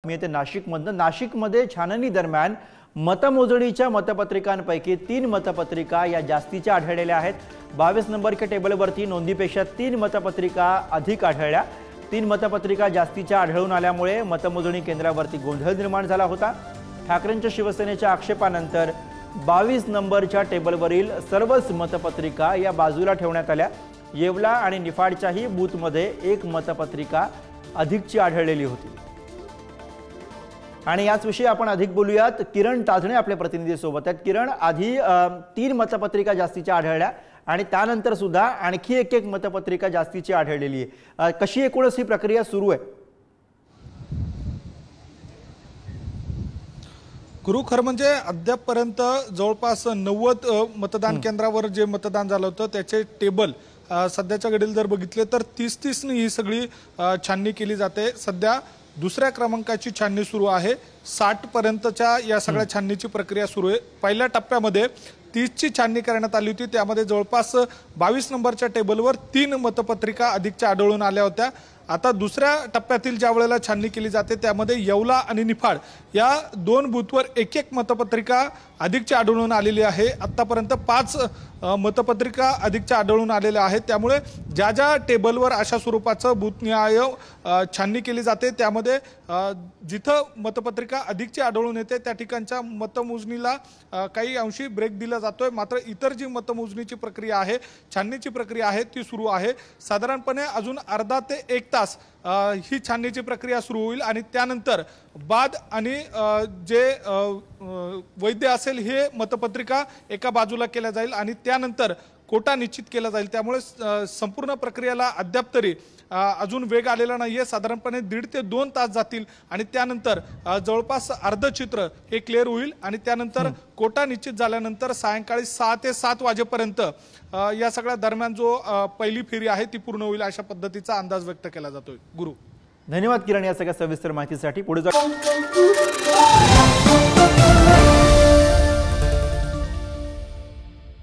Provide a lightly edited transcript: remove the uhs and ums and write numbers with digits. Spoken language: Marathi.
मी येथे नाशिकमध्ये छाननी दरम्यान मतमोजणीच्या मतपत्रिकांपैकी 3 मतपत्रिका या जास्तीच्या आढळलेल्या आहेत। 22 नंबरच्या टेबलवरती नोंदीपेक्षा 3 मतपत्रिका अधिक आढळल्या। 3 मतपत्रिका जास्तीच्या आढळून आल्यामुळे मतमोजणी केंद्रावरती गोंधळ निर्माण झाला होता। ठाकरेंच्या शिवसेनेच्या आक्षेपानंतर 22 नंबरच्या टेबलवरील सर्वच मतपत्रिका या बाजूला ठेवण्यात आल्या। येवला आणि निफाडच्याही बूथमध्ये 1 मतपत्रिका अधिकची आढळलेली होती। आणि याच विषयी आपण अधिक बोलूयात। किरण ताजणे आपले प्रतिनिधी सोबत आहेत। किरण, आधी 3 मतपत्रिका जास्तीच्या आढळल्या आणि त्यानंतर सुद्धा आणखी एक मतपत्रिका जास्तीची आढळलेली आहे। कशी एकूणच ही प्रक्रिया सुरू आहे? गुरु, खरं म्हणजे अद्यापपर्यंत जवळपास 90 मतदान केंद्रावर जे मतदान झालं होतं त्याचे टेबल सध्याच्या घडीला जर बघितले तर 30 ने ही सगळी छाननी केली जाते। सध्या दुसऱ्या क्रमांकाची छाननी सुरू आहे। 60 पर्यंतच्या या सगळ्या छाननीची प्रक्रिया सुरू आहे। पहिल्या टप्प्यामध्ये 30 ची छाननी करण्यात आली होती। त्यामध्ये जवळपास 22 नंबरच्या टेबलवर 3 मतपत्रिका अधिकच्या आढळून आल्या होत्या। आता दुसऱ्या टप्प्यातील ज्या वेळेला छाननी केली जाते त्यामध्ये येवला आणि निफाड या 2 बूथवर एक उत्पत्रिका अधिकची आढळून आलेली आहे। आतापर्यंत 5 मतपत्रिका अधिकच्या आढळून आलेल्या आहेत। त्यामुळे ज्या ज्या टेबलवर अशा स्वरूपाचं बूथनिहाय छाननी केली जाते त्यामध्ये जिथं मतपत्रिका अधिकची आढळून येते त्या ठिकाणच्या मतमोजणीला काही अंशी ब्रेक दिला जातोय। मात्र इतर जी मतमोजणीची प्रक्रिया आहे, छाननीची प्रक्रिया आहे ती सुरू आहे। साधारणपणे अजून अर्धा ते 1 तास ही छाननीची प्रक्रिया सुरू होईल आणि त्यानंतर बाद आणि जे वैध असेल हे मतपत्रिका एका बाजूला केल्या जाईल आणि त्यानंतर कोटा निश्चित केला जाईल। त्यामुळे संपूर्ण प्रक्रियेला अद्याप तरी अजून वेग आलेला नाहीये। साधारणपणे 1.5 ते 2 तास जातील आणि त्यानंतर जवळपास अर्ध चित्र हे क्लिअर होईल आणि त्यानंतर कोटा निश्चित झाल्यानंतर सायंकाळी 6 ते 7 वाजेपर्यंत या सगळ्या दरम्यान जो पहिली फेरी आहे ती पूर्ण होईल अशा पद्धतीचा अंदाज व्यक्त केला जातोय। गुरु, धन्यवाद किरण या सगळ्या सविस्तर माहितीसाठी। पुढे